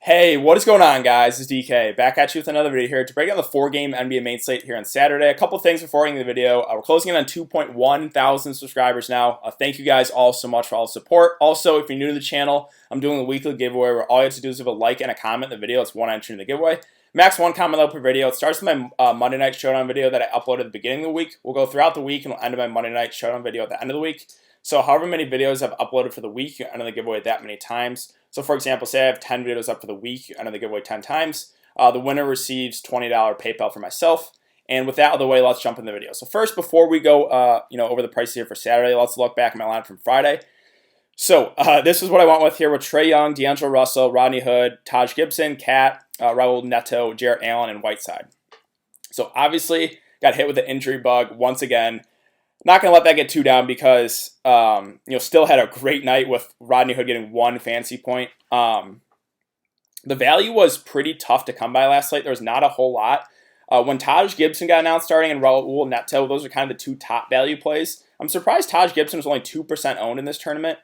Hey, what is going on, guys? It's DK back at you with another video here to break down the 4-game NBA main slate here on Saturday. A couple things before ending the video. We're closing in on 2.1 thousand subscribers now. Thank you guys all so much for all the support. Also, if you're new to the channel, I'm doing a weekly giveaway where all you have to do is leave a like and a comment in the video. It's one entry in the giveaway. Max one comment out per video. It starts with my Monday night showdown video that I uploaded at the beginning of the week. We'll go throughout the week and we'll end with my Monday night showdown video at the end of the week. So however many videos I've uploaded for the week, you enter the giveaway that many times. So for example, say I have 10 videos up for the week, you enter the giveaway 10 times. The winner receives $20 PayPal for myself. And with that out of the way, let's jump in the video. So first, before we go over the price here for Saturday, let's look back at my lineup from Friday. So this is what I went with here with Trae Young, D'Angelo Russell, Rodney Hood, Taj Gibson, Cat, Raul Neto, Jarrett Allen, and Whiteside. So obviously got hit with the injury bug once again. Not going to let that get too down because, still had a great night with Rodney Hood getting one fantasy point. The value was pretty tough to come by last night. There was not a whole lot. When Taj Gibson got announced starting and Raul Neto, those are kind of the two top value plays. I'm surprised Taj Gibson was only 2% owned in this tournament.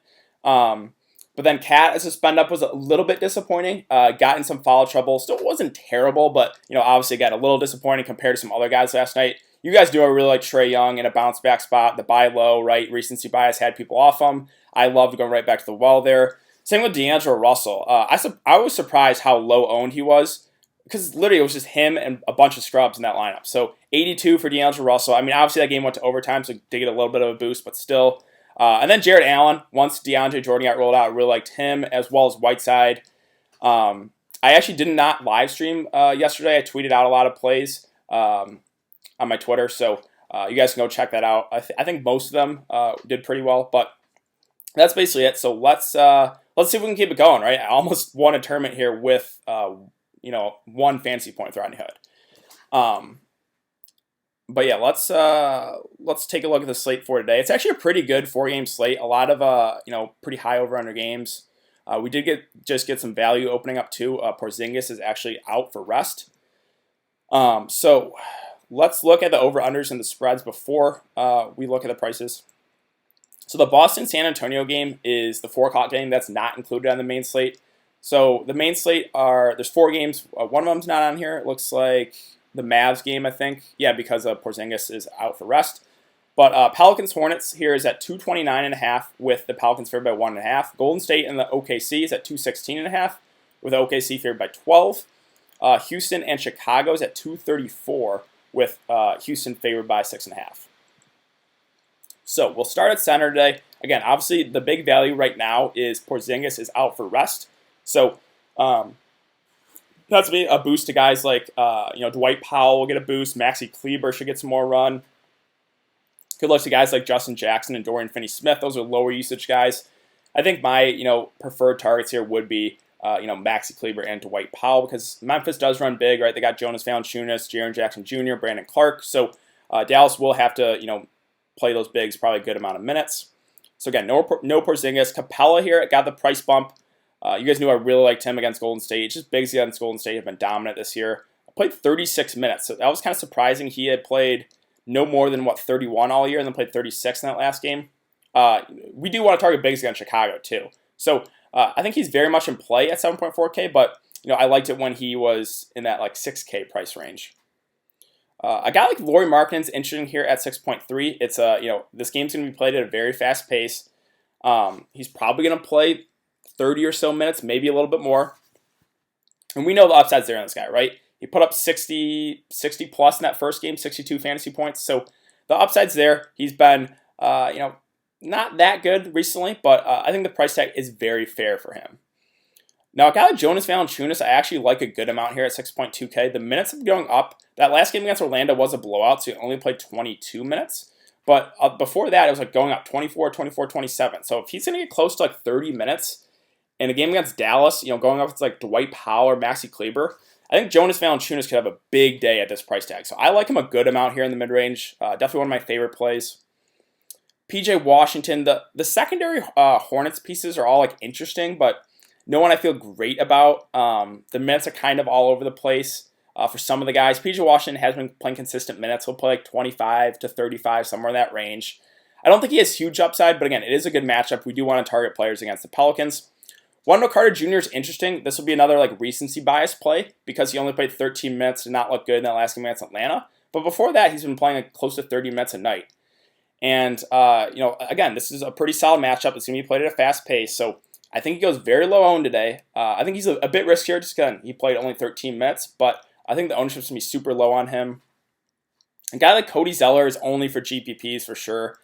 But then Cat as a spend up was a little bit disappointing. Got in some foul trouble. Still wasn't terrible, but obviously got a little disappointing compared to some other guys last night. You guys do. I really like Trae Young in a bounce back spot. The buy low, right? Recency bias had people off him. I love going right back to the well there. Same with D'Angelo Russell. I was surprised how low owned he was because literally it was just him and a bunch of scrubs in that lineup. So 82 for D'Angelo Russell. I mean, obviously that game went to overtime, so did get a little bit of a boost, but still. And then Jarrett Allen, once DeAndre Jordan got rolled out, I really liked him as well as Whiteside. I actually did not live stream yesterday. I tweeted out a lot of plays on my Twitter, so you guys can go check that out. I think most of them did pretty well, but that's basically it. So let's see if we can keep it going. Right, I almost won a tournament here with one fantasy point with Rodney Hood. But yeah, let's take a look at the slate for today. It's actually a pretty good 4-game slate. A lot of pretty high over/under games. We did get some value opening up too. Porzingis is actually out for rest. So let's look at the over/unders and the spreads before we look at the prices. So the Boston-San Antonio game is the 4 o'clock game. That's not included on the main slate. So the main slate there's 4 games. One of them's not on here. It looks like the Mavs game, I think. Yeah, because Porzingis is out for rest. But Pelicans-Hornets here is at 229.5 with the Pelicans favored by 1.5. Golden State and the OKC is at 216.5 with OKC favored by 12. Houston and Chicago is at 234 with Houston favored by 6.5. So we'll start at center today. Again, obviously the big value right now is Porzingis is out for rest. So that's be a boost to guys like Dwight Powell will get a boost. Maxi Kleber should get some more run. Good luck to guys like Justin Jackson and Dorian Finney-Smith. Those are lower usage guys. I think my preferred targets here would be Maxi Kleber and Dwight Powell because Memphis does run big, right? They got Jonas Valanciunas, Jaren Jackson Jr., Brandon Clark. So Dallas will have to play those bigs probably a good amount of minutes. So again, no Porzingis. Capella here got the price bump. You guys knew I really liked him against Golden State. Just bigs against Golden State have been dominant this year. Played 36 minutes, so that was kind of surprising. He had played no more than 31 all year, and then played 36 in that last game. We do want to target bigs against Chicago too. So I think he's very much in play at 7.4K, but I liked it when he was in that 6K price range. A guy like Lauri Markkanen's interesting here at 6.3. It's this game's going to be played at a very fast pace. He's probably going to play 30 or so minutes, maybe a little bit more. And we know the upside's there on this guy, right? He put up 60 plus in that first game, 62 fantasy points. So the upside's there. He's been, not that good recently, but I think the price tag is very fair for him. Now, a guy like Jonas Valanciunas, I actually like a good amount here at 6.2K. The minutes have been going up. That last game against Orlando was a blowout, so he only played 22 minutes. But before that, it was going up 24, 24, 27. So if he's going to get close to 30 minutes, in a game against Dallas, going up with Dwight Powell or Maxi Kleber, I think Jonas Valanciunas could have a big day at this price tag. So I like him a good amount here in the mid-range. Definitely one of my favorite plays. PJ Washington, the secondary Hornets pieces are all interesting, but no one I feel great about. The minutes are kind of all over the place for some of the guys. PJ Washington has been playing consistent minutes. He'll play 25 to 35, somewhere in that range. I don't think he has huge upside, but again, it is a good matchup. We do want to target players against the Pelicans. Wendell Carter Jr. is interesting. This will be another like recency bias play because he only played 13 minutes, did not look good in that last game against Atlanta. But before that, he's been playing like close to 30 minutes a night. And, again, this is a pretty solid matchup. It's going to be played at a fast pace. So I think he goes very low owned today. I think he's a bit riskier just because he played only 13 minutes. But I think the ownership's going to be super low on him. A guy like Cody Zeller is only for GPPs for sure.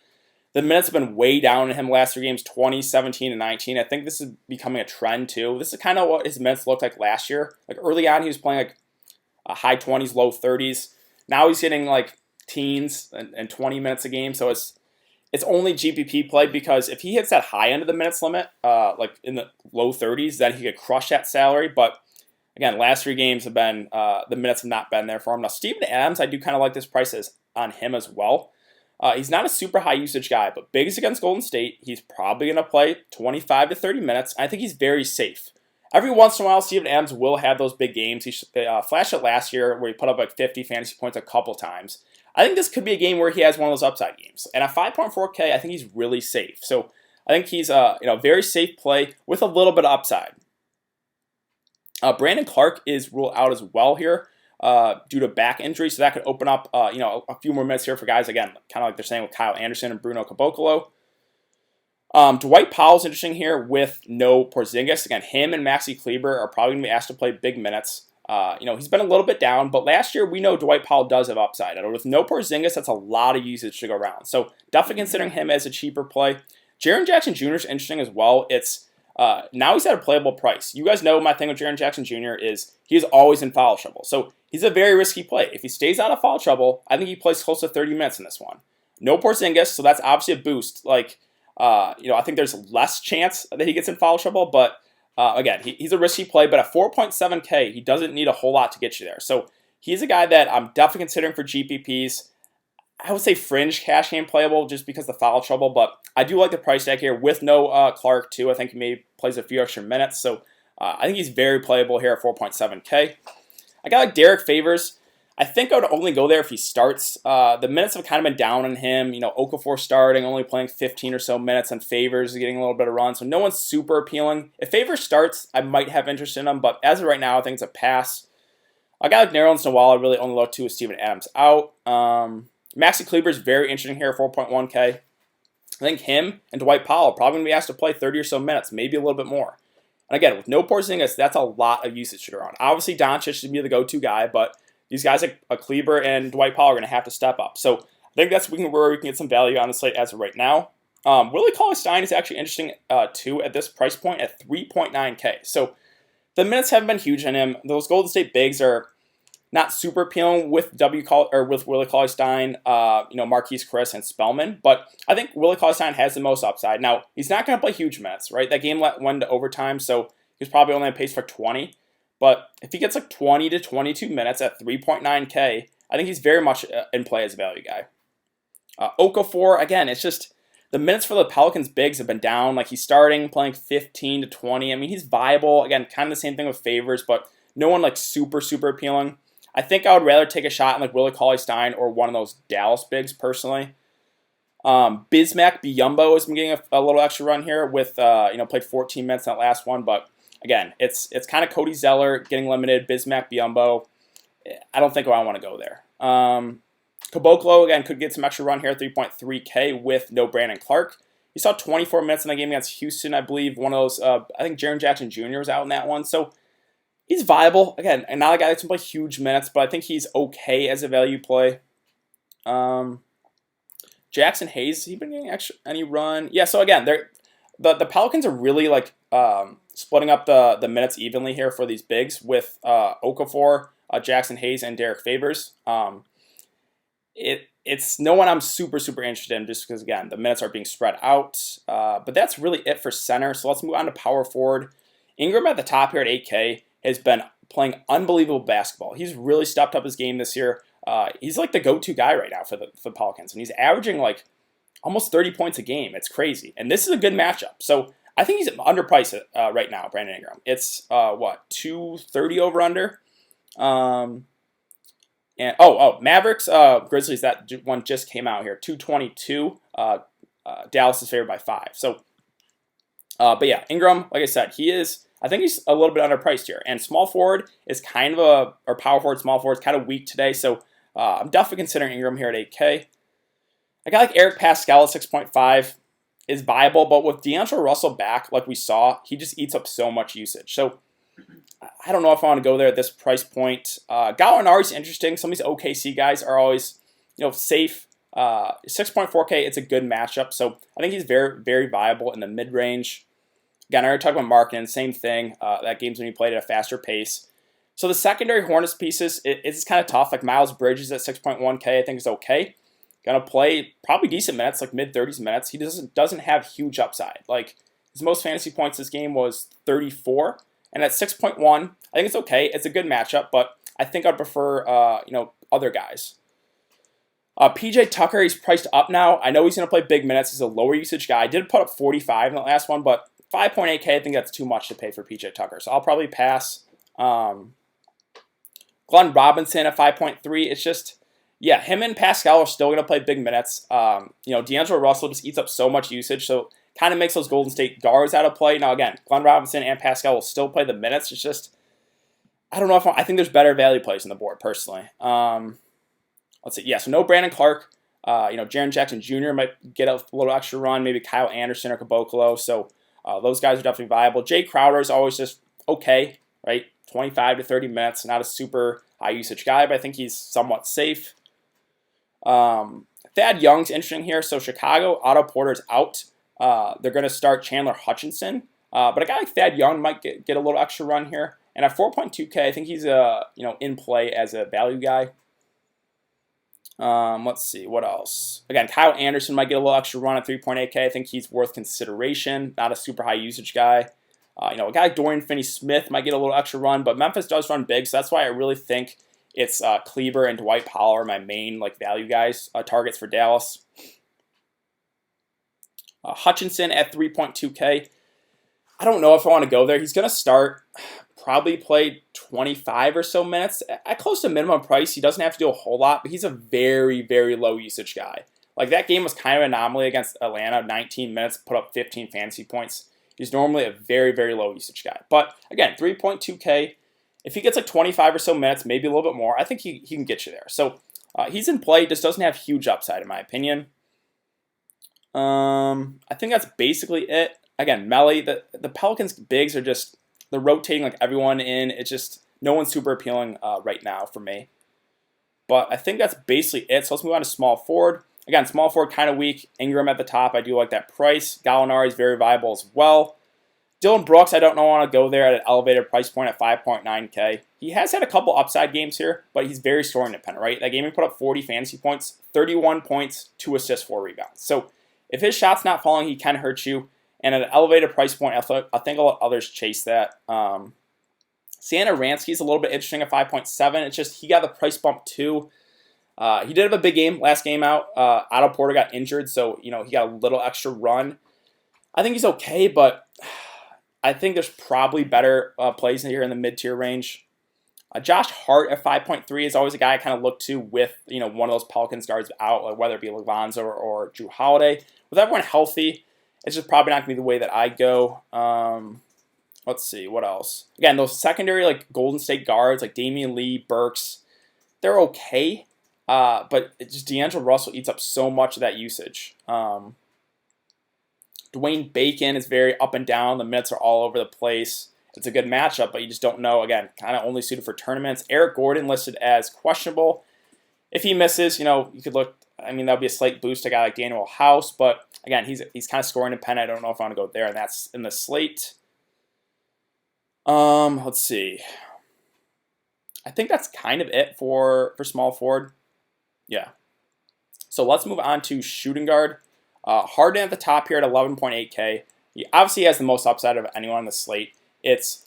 The minutes have been way down in him last 3 games, 20, 17, and 19. I think this is becoming a trend too. This is kind of what his minutes looked like last year. Like early on, he was playing like high 20s, low 30s. Now he's getting like teens and 20 minutes a game. So it's only GPP play because if he hits that high end of the minutes limit, like in the low 30s, then he could crush that salary. But again, last 3 games have been, the minutes have not been there for him. Now, Steven Adams, I do kind of like this price on him as well. He's not a super high usage guy, but big is against Golden State. He's probably going to play 25 to 30 minutes. I think he's very safe. Every once in a while, Steven Adams will have those big games. He flashed it last year where he put up like 50 fantasy points a couple times. I think this could be a game where he has one of those upside games. And at 5.4K, I think he's really safe. So I think he's a very safe play with a little bit of upside. Brandon Clark is ruled out as well here. Due to back injury, so that could open up, a few more minutes here for guys, again, kind of like they're saying with Kyle Anderson and Bruno Caboclo. Dwight Powell's interesting here with no Porzingis. Again, him and Maxi Kleber are probably going to be asked to play big minutes. He's been a little bit down, but last year we know Dwight Powell does have upside. And with no Porzingis, that's a lot of usage to go around. So definitely considering him as a cheaper play. Jaren Jackson Jr. is interesting as well. It's now he's at a playable price. You guys know my thing with Jaren Jackson Jr. is he is always in foul trouble. So he's a very risky play. If he stays out of foul trouble, I think he plays close to 30 minutes in this one. No Porzingis, so that's obviously a boost. I think there's less chance that he gets in foul trouble, but again, he's a risky play. But at 4.7K, he doesn't need a whole lot to get you there. So he's a guy that I'm definitely considering for GPPs. I would say fringe cash game playable just because of the foul trouble, but I do like the price tag here with no Clark too. I think he maybe plays a few extra minutes, so I think he's very playable here at 4.7K. I got like Derek Favors. I think I would only go there if he starts. The minutes have kind of been down on him. Okafor starting, only playing 15 or so minutes, and Favors is getting a little bit of run, so no one's super appealing. If Favors starts, I might have interest in him, but as of right now, I think it's a pass. I got like Nerlens Noel. I really only look to with Steven Adams out. Maxi Kleber is very interesting here at 4.1K. I think him and Dwight Powell are probably going to be asked to play 30 or so minutes, maybe a little bit more. And again, with no Porzingis, that's a lot of usage to go around. Obviously, Doncic should be the go-to guy, but these guys like Kleber and Dwight Powell are going to have to step up. So I think that's where we can get some value on the slate as of right now. Willie Cauley-Stein is actually interesting too at this price point at 3.9K. So the minutes haven't been huge on him. Those Golden State bigs are not super appealing with with Willie Cauley-Stein, Marquise Chris and Spellman, but I think Willie Cauley-Stein has the most upside. Now, he's not going to play huge minutes, right? That game went to overtime, so he's probably only on pace for 20. But if he gets like 20 to 22 minutes at 3.9K, I think he's very much in play as a value guy. Okafor, again, it's just the minutes for the Pelicans bigs have been down. Like he's starting, playing 15 to 20. I mean, he's viable. Again, kind of the same thing with Favors, but no one like super appealing. I think I would rather take a shot in like Willie Cauley-Stein or one of those Dallas bigs personally. Bismack Biyombo has been getting a little extra run here with played 14 minutes in that last one, but again, it's kind of Cody Zeller getting limited. Bismack Biyombo, I don't think I want to go there. Caboclo again could get some extra run here at 3.3K with no Brandon Clark. He saw 24 minutes in the game against Houston, I believe. One of those, I think Jaren Jackson Jr. was out in that one, so. He's viable, again, and not a guy that can play huge minutes, but I think he's okay as a value play. Jackson Hayes, has he been getting any run? Yeah, so again, the Pelicans are really like splitting up the minutes evenly here for these bigs with Okafor, Jackson Hayes, and Derek Favors. It's no one I'm super interested in just because, again, the minutes are being spread out. But that's really it for center, so let's move on to power forward. Ingram at the top here at 8K. Has been playing unbelievable basketball. He's really stepped up his game this year. He's like the go-to guy right now for the Pelicans, and he's averaging like almost 30 points a game. It's crazy, and this is a good matchup. So I think he's underpriced right now, Brandon Ingram. It's 230 over under. And Mavericks Grizzlies, that one just came out here, 222. Dallas is favored by 5. So But yeah, Ingram, like I said, I think he's a little bit underpriced here. And small forward is kind of or power forward, small forward is kind of weak today. So I'm definitely considering Ingram here at 8K. A guy like Eric Pascal at 6.5 is viable, but with D'Angelo Russell back, like we saw, he just eats up so much usage. So I don't know if I want to go there at this price point. Gallinari is interesting. Some of these OKC guys are always, safe. 6.4K, it's a good matchup. So I think he's very, very viable in the mid-range. Again, I already talked about Markkanen, same thing. That game's when he played at a faster pace. So the secondary Hornets pieces, it's kind of tough. Like Miles Bridges at 6.1K, I think is okay. Gonna play probably decent minutes, like mid-30s minutes. He doesn't have huge upside. Like his most fantasy points this game was 34, and at 6.1, I think it's okay. It's a good matchup, but I think I'd prefer other guys. PJ Tucker, he's priced up now. I know he's going to play big minutes. He's a lower usage guy. I did put up 45 in the last one, but 5.8K, I think that's too much to pay for PJ Tucker. So I'll probably pass. Glenn Robinson at 5.3. It's just, yeah, him and Pascal are still going to play big minutes. D'Angelo Russell just eats up so much usage, so kind of makes those Golden State guards out of play. Now, again, Glenn Robinson and Pascal will still play the minutes. It's just, I don't know if I think there's better value plays on the board, personally. Let's see. Yeah, so no Brandon Clark. Jaren Jackson Jr. might get a little extra run. Maybe Kyle Anderson or Caboclo. So those guys are definitely viable. Jay Crowder is always just okay, right? 25 to 30 minutes. Not a super high usage guy, but I think he's somewhat safe. Thad Young's interesting here. So Chicago, Otto Porter's out. They're going to start Chandler Hutchinson. But a guy like Thad Young might get a little extra run here. And at 4.2K, I think he's in play as a value guy. Let's see, what else? Again, Kyle Anderson might get a little extra run at 3.8K. I think he's worth consideration. Not a super high usage guy. A guy like Dorian Finney-Smith might get a little extra run, but Memphis does run big, so that's why I really think it's Kleber and Dwight Powell are my main value guys, targets for Dallas. Hutchinson at 3.2K. I don't know if I want to go there. He's going to start, probably play 25 or so minutes. At close to minimum price, he doesn't have to do a whole lot, but he's a very, very low usage guy. Like that game was kind of an anomaly against Atlanta. 19 minutes, put up 15 fantasy points. He's normally a very, very low usage guy. But again, 3.2K. If he gets like 25 or so minutes, maybe a little bit more, I think he can get you there. So he's in play. Just doesn't have huge upside in my opinion. I think that's basically it. Again, Melly, the Pelicans bigs are just, they're rotating like everyone in. It's just, no one's super appealing right now for me. But I think that's basically it. So let's move on to small forward. Again, small forward kind of weak. Ingram at the top, I do like that price. Gallinari is very viable as well. Dylan Brooks, I don't know, want to go there at an elevated price point at 5.9K. He has had a couple upside games here, but he's very scoring dependent, right? That game he put up 40 fantasy points, 31 points, 2 assists, 4 rebounds. So if his shot's not falling, he can hurt you. And at an elevated price point, I think I'll let others chase that. Santa Ransky's a little bit interesting at 5.7. It's just he got the price bump too. He did have a big game last game out. Otto Porter got injured, so he got a little extra run. I think he's okay, but I think there's probably better plays here in the mid-tier range. Josh Hart at 5.3 is always a guy I kind of look to with one of those Pelicans guards out, whether it be Lonzo or Drew Holiday. With everyone healthy, it's just probably not going to be the way that I go. Let's see, what else? Again, those secondary Golden State guards like Damian Lee, Burks, they're okay, but it's just D'Angelo Russell eats up so much of that usage. Dwayne Bacon is very up and down. The minutes are all over the place. It's a good matchup, but you just don't know. Again, kind of only suited for tournaments. Eric Gordon listed as questionable. If he misses, you could look. I mean, that would be a slight boost to a guy like Daniel House, but again, he's kind of scoring dependent. I don't know if I want to go there, and that's in the slate. Let's see. I think that's kind of it for small forward. Yeah. So let's move on to shooting guard. Harden at the top here at 11.8K. He obviously has the most upside of anyone on the slate. It's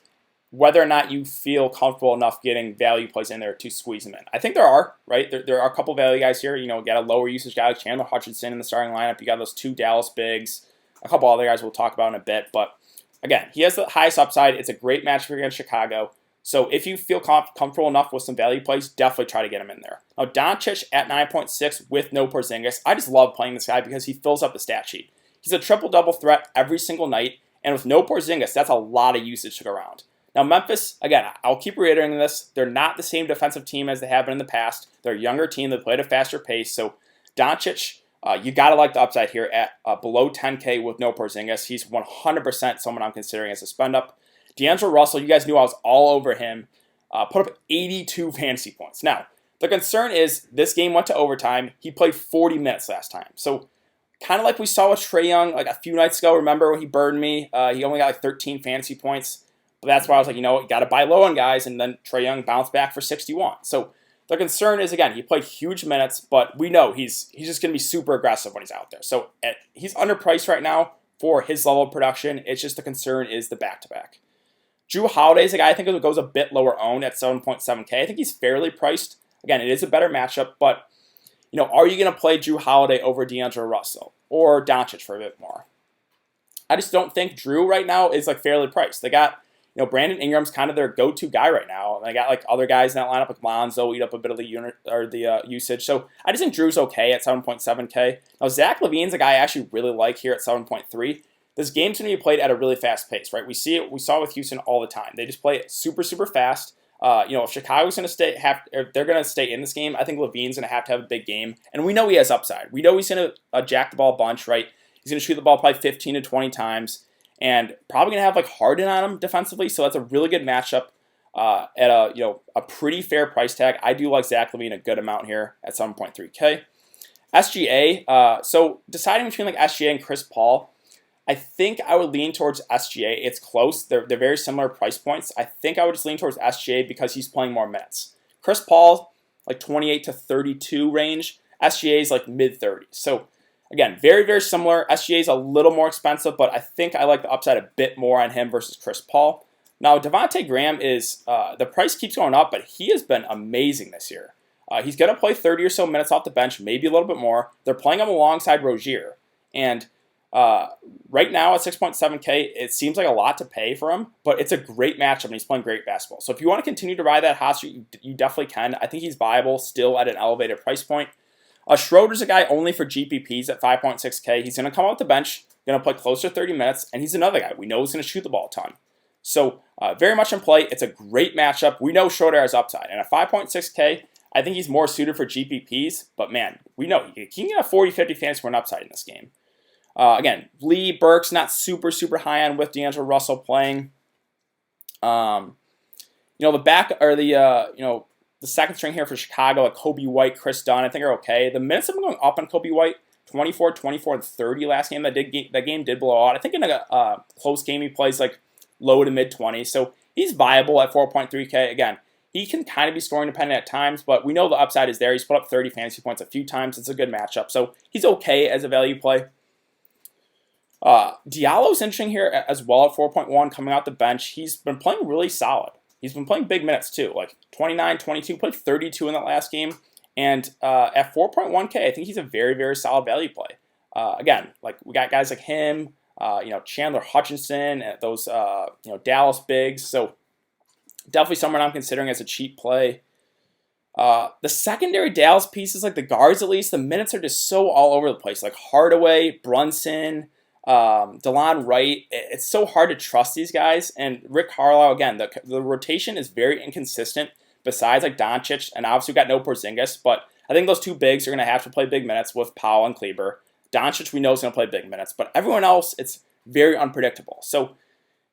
whether or not you feel comfortable enough getting value plays in there to squeeze them in. I think there are, right? There are a couple value guys here. You got a lower usage guy like Chandler Hutchinson in the starting lineup. You got those 2 Dallas bigs. A couple other guys we'll talk about in a bit. But again, he has the highest upside. It's a great matchup against Chicago. So if you feel comfortable enough with some value plays, definitely try to get him in there. Now, Doncic at 9.6 with no Porzingis. I just love playing this guy because he fills up the stat sheet. He's a triple-double threat every single night, And with no Porzingis, that's a lot of usage to go around. Now, Memphis, again, I'll keep reiterating this. They're not the same defensive team as they have been in the past. They're a younger team. They play at a faster pace. So, Doncic, you got to like the upside here at below 10K with no Porzingis. He's 100% someone I'm considering as a spend up. D'Angelo Russell, you guys knew I was all over him. Put up 82 fantasy points. Now, the concern is this game went to overtime. He played 40 minutes last time. So, kind of like we saw with Trae Young like a few nights ago. Remember when he burned me? He only got like 13 fantasy points. But that's why I was like, you know what, you got to buy low on guys. And then Trae Young bounced back for 61. So the concern is, again, he played huge minutes, but we know he's just going to be super aggressive when he's out there. So he's underpriced right now for his level of production. It's just the concern is the back-to-back. Drew Holiday's a guy I think it goes a bit lower owned at 7.7K. I think he's fairly priced. Again, it is a better matchup, but you know, are you going to play Drew Holiday over D'Angelo Russell or Doncic for a bit more? I just don't think Drew right now is like fairly priced. They got, you know, Brandon Ingram's kind of their go-to guy right now. And they got like other guys in that lineup like Lonzo eat up a bit of the unit or the usage. So I just think Drew's okay at 7.7K. Now Zach LaVine's a guy I actually really like here at 7.3. This game's going to be played at a really fast pace, right? We see it. We saw it with Houston all the time. They just play it super, super fast. You know, if Chicago's going to if they're going to stay in this game, I think LaVine's going to have a big game. And we know he has upside. We know he's going to jack the ball a bunch, right? He's going to shoot the ball probably 15 to 20 times. And probably going to have like Harden on him defensively. So that's a really good matchup at a pretty fair price tag. I do like Zach LaVine a good amount here at 7.3K. SGA. So deciding between like SGA and Chris Paul, I think I would lean towards SGA. It's close. They're very similar price points. I think I would just lean towards SGA because he's playing more minutes. Chris Paul, like 28 to 32 range. SGA is like mid-30s. So, again, very, very similar. SGA is a little more expensive, but I think I like the upside a bit more on him versus Chris Paul. Now, Devontae Graham is, the price keeps going up, but he has been amazing this year. He's going to play 30 or so minutes off the bench, maybe a little bit more. They're playing him alongside Rozier. And right now at 6.7K, it seems like a lot to pay for him, but it's a great matchup and he's playing great basketball. So if you want to continue to ride that hot streak, you definitely can. I think he's viable still at an elevated price point. Schroeder's a guy only for GPPs at 5.6K. He's going to come off the bench, going to play closer to 30 minutes, and he's another guy. We know he's going to shoot the ball a ton. So very much in play. It's a great matchup. We know Schroeder has upside. And at 5.6K, I think he's more suited for GPPs, but man, we know he can get a 40-50 fantasy point upside in this game. Again, Lee Burks not super high on with D'Angelo Russell playing. The back or the second string here for Chicago, like Kobe White, Chris Dunn, I think are okay. The minutes have been going up on Kobe White, 24, 24, and 30 last game. That game did blow out. I think in a close game he plays like low to mid 20s, so he's viable at 4.3K. Again, he can kind of be scoring dependent at times, but we know the upside is there. He's put up 30 fantasy points a few times. It's a good matchup, so he's okay as a value play. Diallo's interesting here as well at 4.1 coming out the bench. He's been playing really solid. He's been playing big minutes too, like 29, 22, played 32 in that last game. And at 4.1K, I think he's a very, very solid value play. Again, like we got guys like him, Chandler Hutchinson, those Dallas bigs. So definitely someone I'm considering as a cheap play. The secondary Dallas pieces, like the guards at least, the minutes are just so all over the place. Like Hardaway, Brunson, DeLon Wright, it's so hard to trust these guys. And Rick Carlisle, again, the rotation is very inconsistent besides like Doncic, and obviously we got no Porzingis, but I think those two bigs are going to have to play big minutes with Powell and Kleber. Doncic we know is going to play big minutes, but everyone else, it's very unpredictable. So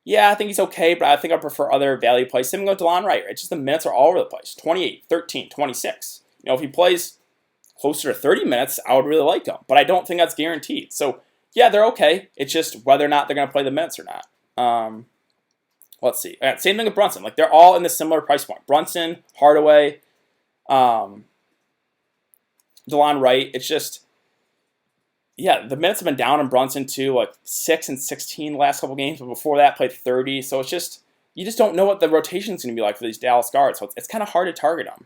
yeah, I think he's okay, but I think I prefer other value plays. Same with DeLon Wright. It's just the minutes are all over the place. 28, 13, 26. If he plays closer to 30 minutes, I would really like him, but I don't think that's guaranteed. So yeah, they're okay. It's just whether or not they're going to play the minutes or not. Let's see. Same thing with Brunson. Like they're all in the similar price point. Brunson, Hardaway, DeLon Wright. It's just, yeah, the minutes have been down in Brunson too, like 6 and 16 last couple games, but before that played 30. So it's just, you just don't know what the rotation is going to be like for these Dallas guards. So it's kind of hard to target them.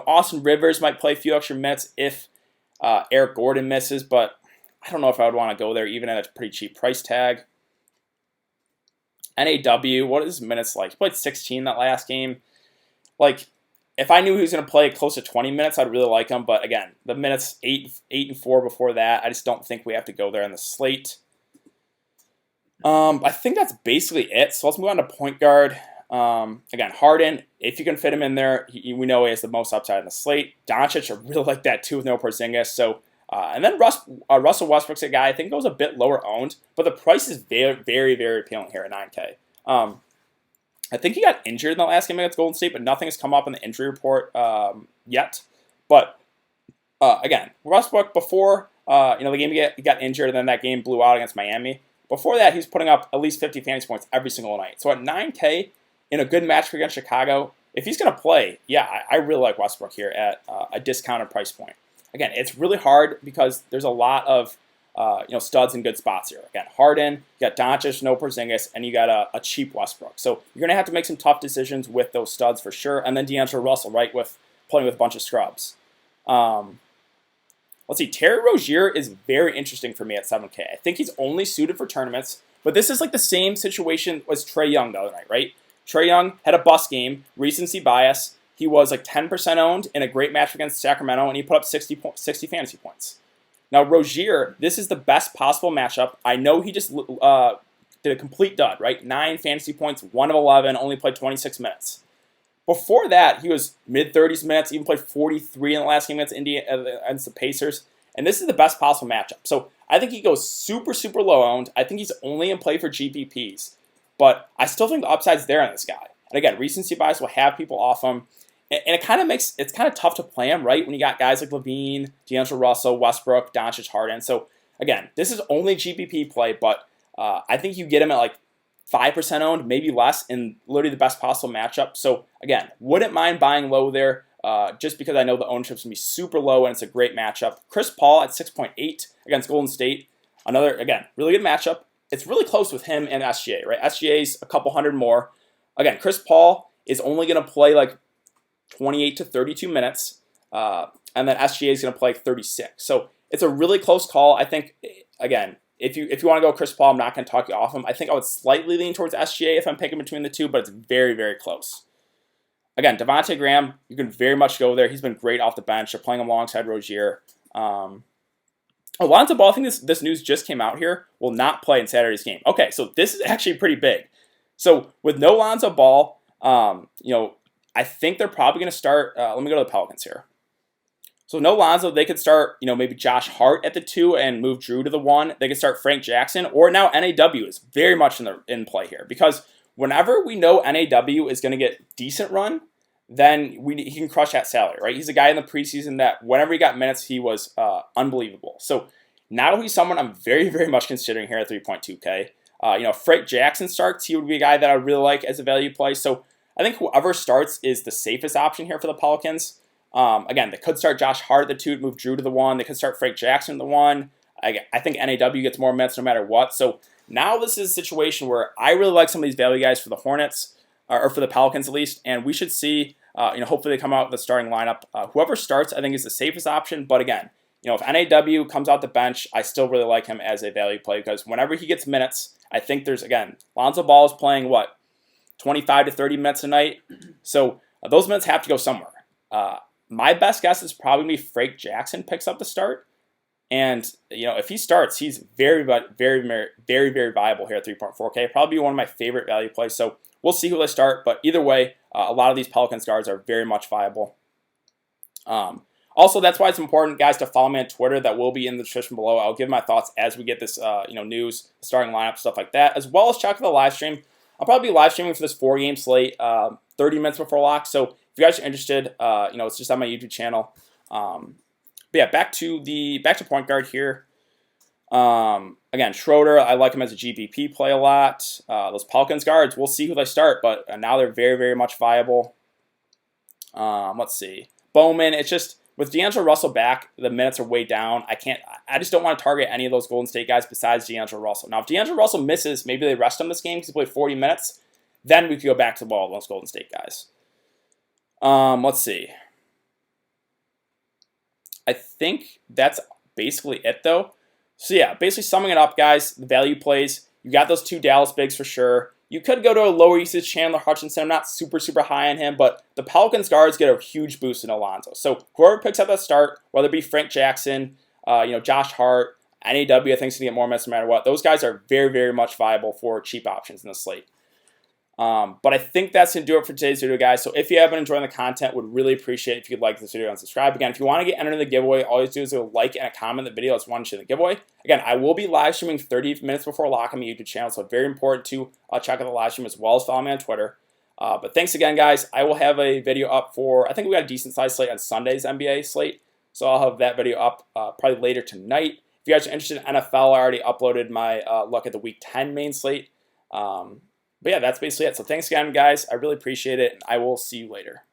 Austin Rivers might play a few extra minutes if Eric Gordon misses, but I don't know if I would want to go there even at a pretty cheap price tag. NAW, what is his minutes like? He played 16 that last game. Like, if I knew he was going to play close to 20 minutes, I'd really like him. But again, the minutes 8 and 4 before that, I just don't think we have to go there on the slate. I think that's basically it. So let's move on to point guard. Again, Harden, if you can fit him in there, we know he has the most upside in the slate. Doncic, I really like that too with no Porzingis. So, and then Russell Westbrook's a guy I think goes a bit lower owned, but the price is very, very, very appealing here at 9K. I think he got injured in the last game against Golden State, but nothing has come up in the injury report yet. But again, Westbrook before the game he got injured, and then that game blew out against Miami. Before that, he's putting up at least 50 fantasy points every single night. So at 9K in a good matchup against Chicago, if he's going to play, yeah, I really like Westbrook here at a discounted price point. Again, it's really hard because there's a lot of studs in good spots here. Again, Harden, you got Doncic, no Porzingis, and you got a cheap Westbrook. So you're going to have to make some tough decisions with those studs for sure. And then D'Angelo Russell, right, with playing with a bunch of scrubs. Let's see, Terry Rozier is very interesting for me at 7K. I think he's only suited for tournaments, but this is like the same situation as Trae Young the other night, right? Trae Young had a bust game, recency bias. He was like 10% owned in a great match against Sacramento, and he put up 60 fantasy points. Now, Rozier, this is the best possible matchup. I know he just did a complete dud, right? 9 fantasy points, 1 of 11, only played 26 minutes. Before that, he was mid-30s minutes, even played 43 in the last game against the Pacers. And this is the best possible matchup. So I think he goes super, super low owned. I think he's only in play for GPPs. But I still think the upside's there on this guy. And again, recency bias will have people off him. And it kind of it's kind of tough to play him, right? When you got guys like Levine, D'Angelo Russell, Westbrook, Doncic, Harden. So again, this is only GPP play, but I think you get him at like 5% owned, maybe less, in literally the best possible matchup. So again, wouldn't mind buying low there just because I know the ownership's going to be super low and it's a great matchup. Chris Paul at 6.8 against Golden State. Another, again, really good matchup. It's really close with him and SGA, right? SGA's a couple hundred more. Again, Chris Paul is only going to play like 28 to 32 minutes, and then SGA is going to play 36. So it's a really close call. I think, again, if you want to go Chris Paul, I'm not going to talk you off him. I think I would slightly lean towards SGA if I'm picking between the two, but it's very, very close. Again, Devontae Graham, you can very much go there. He's been great off the bench. They're playing alongside Rozier. Lonzo Ball, I think this news just came out here, will not play in Saturday's game. Okay, so this is actually pretty big. So with no Lonzo Ball, I think they're probably going to start. Let me go to the Pelicans here. So no Lonzo, they could start, maybe Josh Hart at the 2 and move Drew to the 1. They could start Frank Jackson, or now NAW is very much in play here, because whenever we know NAW is going to get decent run, then he can crush that salary, right? He's a guy in the preseason that whenever he got minutes, he was unbelievable. So now he's someone I'm very, very much considering here at 3.2K. Frank Jackson starts, he would be a guy that I really like as a value play. So I think whoever starts is the safest option here for the Pelicans. Again, they could start Josh Hart at the 2, move Drew to the 1. They could start Frank Jackson at the 1. I think NAW gets more minutes no matter what. So now this is a situation where I really like some of these value guys for the Hornets, or for the Pelicans at least, and we should see, hopefully they come out with a starting lineup. Whoever starts, I think, is the safest option. But again, if NAW comes out the bench, I still really like him as a value play, because whenever he gets minutes, I think there's, again, Lonzo Ball is playing, 25 to 30 minutes a night. So those minutes have to go somewhere. My best guess is probably going to be Frank Jackson picks up the start. And, if he starts, he's very, very, very, very, very viable here at 3.4K. Probably one of my favorite value plays. So we'll see who they start. But either way, a lot of these Pelicans guards are very much viable. Also, that's why it's important, guys, to follow me on Twitter. That will be in the description below. I'll give my thoughts as we get this, news, starting lineup, stuff like that, as well as check the live stream. I'll probably be live streaming for this 4-game slate 30 minutes before lock. So if you guys are interested, it's just on my YouTube channel. But yeah, back to point guard here. Again, Schroeder, I like him as a GPP play a lot. Those Pelicans guards, we'll see who they start, but now they're very, very much viable. Let's see. Bowman, it's just, with D'Angelo Russell back, the minutes are way down. I just don't want to target any of those Golden State guys besides D'Angelo Russell. Now, if D'Angelo Russell misses, maybe they rest him this game because he played 40 minutes, then we could go back to the ball of those Golden State guys. Let's see. I think that's basically it, though. So yeah, basically summing it up, guys, the value plays. You got those 2 Dallas bigs for sure. You could go to a lower usage Chandler Hutchinson. I'm not super, super high on him, but the Pelicans guards get a huge boost in Alonzo. So whoever picks up that start, whether it be Frank Jackson, Josh Hart, NAW, I think, is going to get more minutes no matter what. Those guys are very, very much viable for cheap options in the slate. But I think that's going to do it for today's video, guys. So if you have been enjoying the content, would really appreciate if you could like this video and subscribe. Again, if you want to get entered in the giveaway, all you do is like and a comment in the video. It's one to the giveaway. Again, I will be live streaming 30 minutes before lock on my YouTube channel, so very important to check out the live stream as well as follow me on Twitter. But thanks again, guys. I will have a video up for, I think we got a decent sized slate on Sunday's NBA slate, so I'll have that video up probably later tonight. If you guys are interested in NFL, I already uploaded my look at the Week 10 main slate. But yeah, that's basically it. So thanks again, guys. I really appreciate it, and I will see you later.